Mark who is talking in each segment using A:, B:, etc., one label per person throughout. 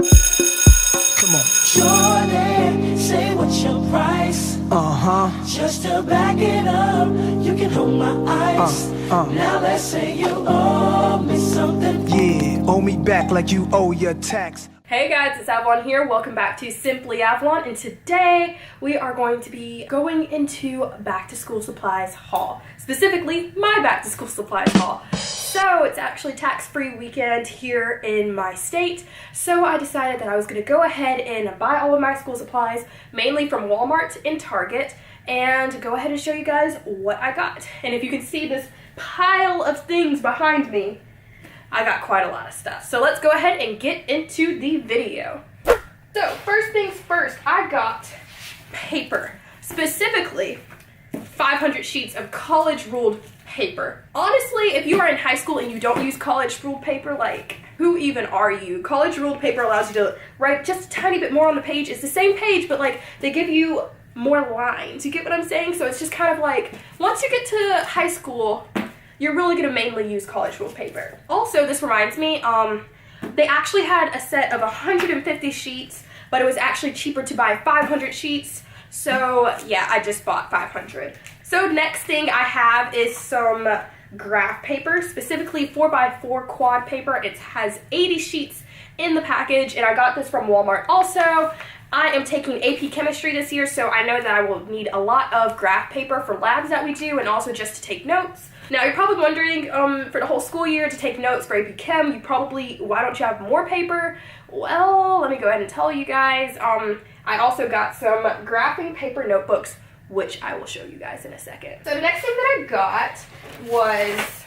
A: Come on.
B: Jordan, say what's your price? Just to back it up, you can hold my ice. Now let's say you owe me something.
A: Yeah, owe me back like you owe your tax.
C: Hey guys, it's Avalon here. Welcome back to Simply Avalon, and today we are going to be going into back to school supplies haul. Specifically, my back to school supplies haul. So it's actually tax-free weekend here in my state, so I decided that I was going to go ahead and buy all of my school supplies, mainly from Walmart and Target, and go ahead and show you guys what I got. And if you can see this pile of things behind me, I got quite a lot of stuff. So let's go ahead and get into the video. So first things first, I got paper, specifically 500 sheets of college ruled paper. Honestly, if you are in high school and you don't use college ruled paper, like, who even are you? College ruled paper allows you to write just a tiny bit more on the page. It's the same page, but like they give you more lines. You get what I'm saying? So it's just kind of like, once you get to high school, you're really going to mainly use college ruled paper. Also, this reminds me, they actually had a set of 150 sheets, but it was actually cheaper to buy 500 sheets. So yeah, I just bought 500. So next thing I have is some graph paper, specifically 4x4 quad paper. It has 80 sheets in the package, and I got this from Walmart also. I am taking AP Chemistry this year, so I know that I will need a lot of graph paper for labs that we do, and also just to take notes. Now, you're probably wondering, for the whole school year to take notes for AP Chem, why don't you have more paper? Well, let me go ahead and tell you guys. I also got some graphing paper notebooks, which I will show you guys in a second. So the next thing that I got was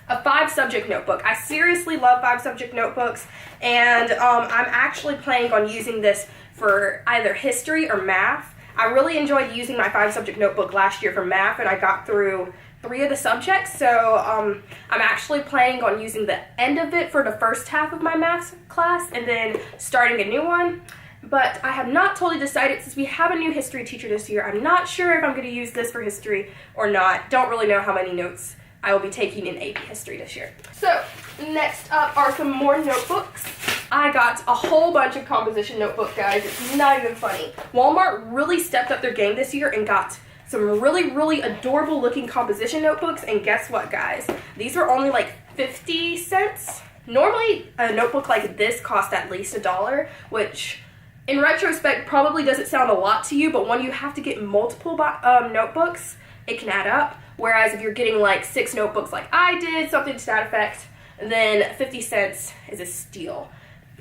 C: a 5-subject notebook. I seriously love 5-subject notebooks, and I'm actually planning on using this for either history or math. I really enjoyed using my 5-subject notebook last year for math, and I got through 3 of the subjects, so I'm actually planning on using the end of it for the first half of my math class and then starting a new one. But I have not totally decided, since we have a new history teacher this year. I'm not sure if I'm going to use this for history or not. Don't really know how many notes I will be taking in AP history this year. So next up are some more notebooks. I got a whole bunch of composition notebook, guys. It's not even funny. Walmart really stepped up their game this year and got some really adorable looking composition notebooks, and guess what, guys? These were only like 50 cents. Normally a notebook like this costs at least $1, which in retrospect probably doesn't sound a lot to you, but when you have to get multiple notebooks, it can add up. Whereas if you're getting like 6 notebooks like I did, something to that effect, then 50 cents is a steal.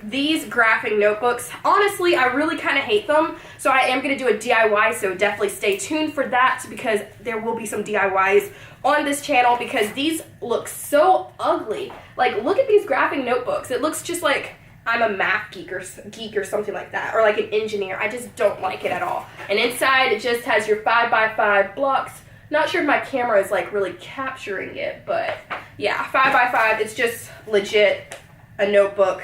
C: These graphing notebooks, honestly, I really kind of hate them, so I am going to do a DIY, so definitely stay tuned for that, because there will be some DIYs on this channel, because these look so ugly. Like, look at these graphing notebooks. It looks just like I'm a math geek or something like that, or like an engineer. I just don't like it at all. And inside, it just has your 5x5 blocks. Not sure if my camera is like really capturing it, but yeah, 5x5, it's just legit a notebook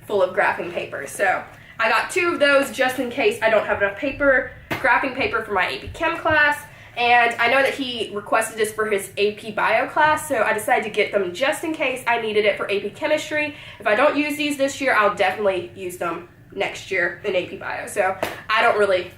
C: full of graphing paper. So I got 2 of those just in case I don't have enough graphing paper for my AP Chem class, and I know that he requested this for his AP Bio class, so I decided to get them just in case I needed it for AP Chemistry. If I don't use these this year, I'll definitely use them next year in AP Bio, so I don't really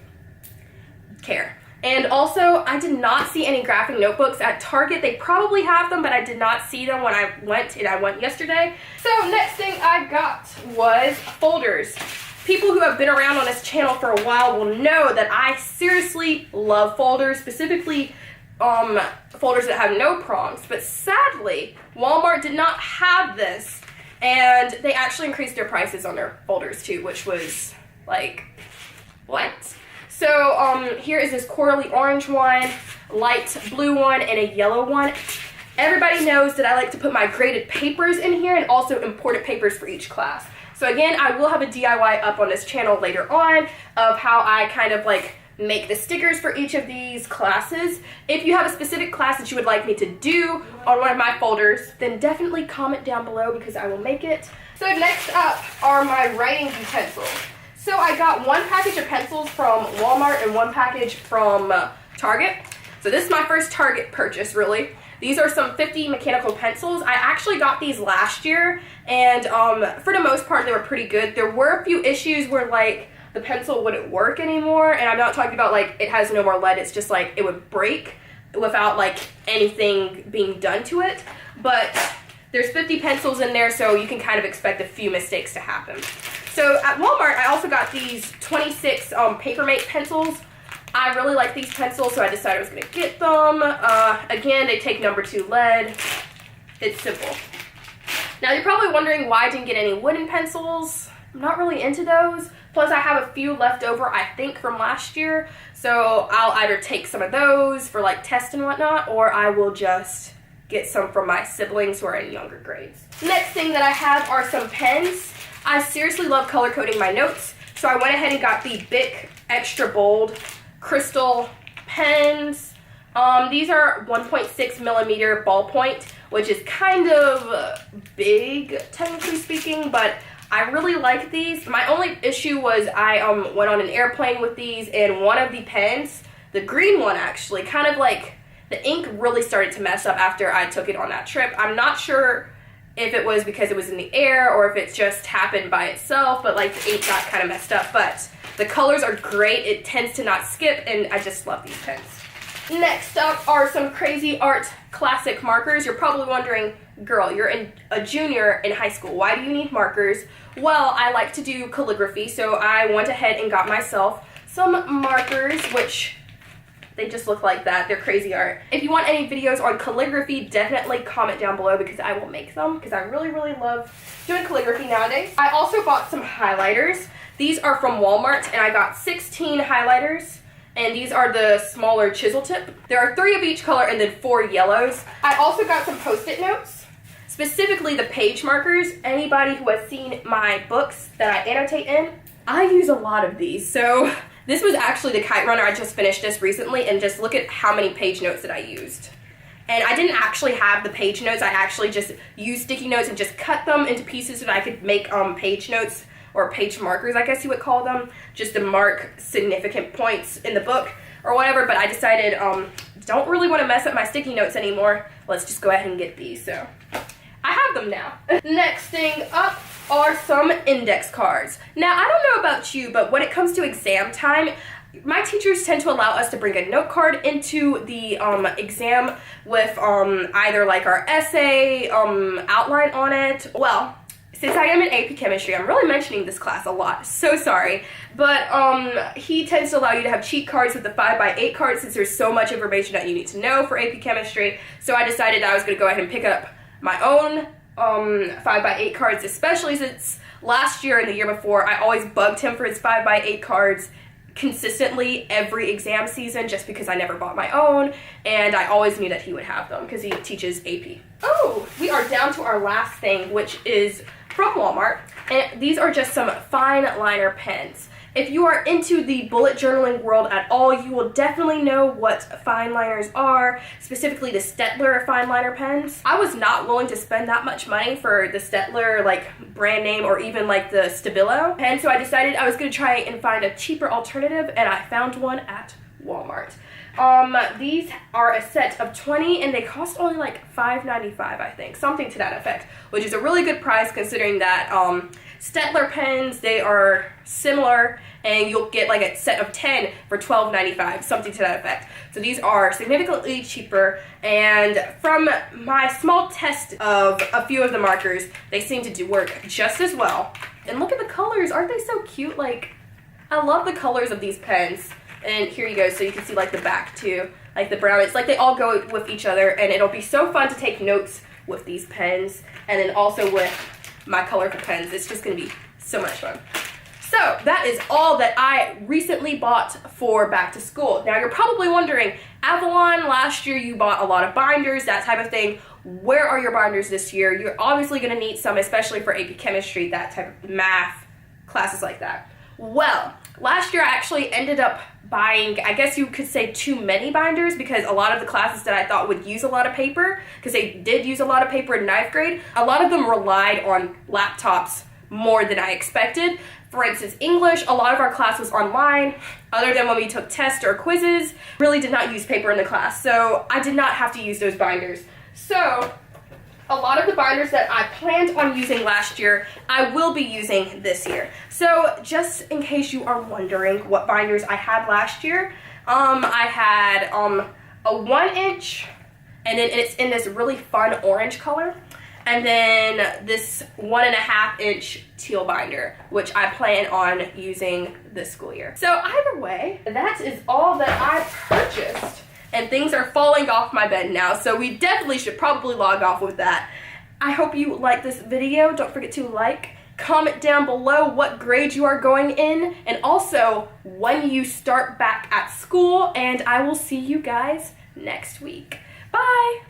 C: care. And also, I did not see any graphing notebooks at Target. They probably have them, but I did not see them when I went, and I went yesterday. So next thing I got was folders. People who have been around on this channel for a while will know that I seriously love folders, specifically folders that have no prongs. But sadly, Walmart did not have this, and they actually increased their prices on their folders too, which was like, what? So here is this corally orange one, light blue one, and a yellow one. Everybody knows that I like to put my graded papers in here and also imported papers for each class. So again, I will have a DIY up on this channel later on of how I kind of like make the stickers for each of these classes. If you have a specific class that you would like me to do on one of my folders, then definitely comment down below, because I will make it. So next up are my writing utensils. So I got 1 package of pencils from Walmart and 1 package from Target. So this is my first Target purchase, really. These are some 50 mechanical pencils. I actually got these last year, and for the most part, they were pretty good. There were a few issues where, like, the pencil wouldn't work anymore, and I'm not talking about, like, it has no more lead. It's just, like, it would break without, like, anything being done to it. But there's 50 pencils in there, so you can kind of expect a few mistakes to happen. So at Walmart, I also got these 26 Papermate pencils. I really like these pencils, so I decided I was going to get them. Again, they take number 2 lead. It's simple. Now, you're probably wondering why I didn't get any wooden pencils. I'm not really into those. Plus, I have a few left over, I think, from last year. So I'll either take some of those for, like, tests and whatnot, or I will just get some from my siblings who are in younger grades. Next thing that I have are some pens. I seriously love color coding my notes, so I went ahead and got the Bic Extra Bold Crystal pens. These are 1.6 millimeter ballpoint, which is kind of big, technically speaking, but I really like these. My only issue was I went on an airplane with these, and one of the pens, the green one actually, kind of like the ink really started to mess up after I took it on that trip. I'm not sure if it was because it was in the air or if it just happened by itself, but like the ink got kind of messed up. But the colors are great. It tends to not skip, and I just love these pens. Next up are some Crazy Art Classic markers. You're probably wondering, girl, you're a junior in high school. Why do you need markers? Well, I like to do calligraphy, so I went ahead and got myself some markers, which they just look like that. They're Crazy Art. If you want any videos on calligraphy, definitely comment down below because I will make them, because I really, really love doing calligraphy nowadays. I also bought some highlighters. These are from Walmart, and I got 16 highlighters, and these are the smaller chisel tip. There are 3 of each color and then 4 yellows. I also got some Post-it notes, specifically the page markers. Anybody who has seen my books that I annotate in, I use a lot of these. So this was actually the Kite Runner. I just finished this recently, and just look at how many page notes that I used. And I didn't actually have the page notes. I actually just used sticky notes and just cut them into pieces so that I could make page notes, or page markers, I guess you would call them, just to mark significant points in the book or whatever. But I decided, don't really want to mess up my sticky notes anymore. Let's just go ahead and get these. So I have them now. Next thing up are some index cards. Now, I don't know about you, but when it comes to exam time, my teachers tend to allow us to bring a note card into the exam with either like our essay outline on it. Well, since I am in AP Chemistry, I'm really mentioning this class a lot, so sorry, but he tends to allow you to have cheat cards with the 5x8 cards since there's so much information that you need to know for AP Chemistry. So I decided I was going to go ahead and pick up my own 5x8 cards, especially since last year and the year before I always bugged him for his 5x8 cards consistently every exam season just because I never bought my own, and I always knew that he would have them because he teaches AP. Oh, we are down to our last thing, which is from Walmart, and these are just some Fineliner pens. If you are into the bullet journaling world at all, you will definitely know what Fineliners are, specifically the Staedtler Fineliner pens. I was not willing to spend that much money for the Staedtler like brand name or even like the Stabilo pen, so I decided I was going to try and find a cheaper alternative, and I found one at Walmart. These are a set of 20, and they cost only like $5.95, I think, something to that effect, which is a really good price considering that Staedtler pens, they are similar, and you'll get like a set of 10 for $12.95, something to that effect. So these are significantly cheaper, and from my small test of a few of the markers, they seem to work just as well. And look at the colors, aren't they so cute? Like, I love the colors of these pens. And here you go, so you can see like the back too, like the brown. It's like they all go with each other, and it'll be so fun to take notes with these pens, and then also with my colorful pens. It's just going to be so much fun. So that is all that I recently bought for back to school. Now you're probably wondering, Avalon, last year you bought a lot of binders, that type of thing. Where are your binders this year? You're obviously going to need some, especially for AP Chemistry, that type of math, classes like that. Well, last year I actually ended up buying, I guess you could say, too many binders, because a lot of the classes that I thought would use a lot of paper, because they did use a lot of paper in 9th grade, a lot of them relied on laptops more than I expected. For instance, English, a lot of our class was online, other than when we took tests or quizzes. Really did not use paper in the class, so I did not have to use those binders. So a lot of the binders that I planned on using last year, I will be using this year. So just in case you are wondering what binders I had last year, I had a 1 inch, and then it's in this really fun orange color, and then this 1.5 inch teal binder, which I plan on using this school year. So either way, that is all that I purchased, and things are falling off my bed now, so we definitely should probably log off with that. I hope you like this video. Don't forget to like, comment down below what grade you are going in, and also when you start back at school, and I will see you guys next week. Bye!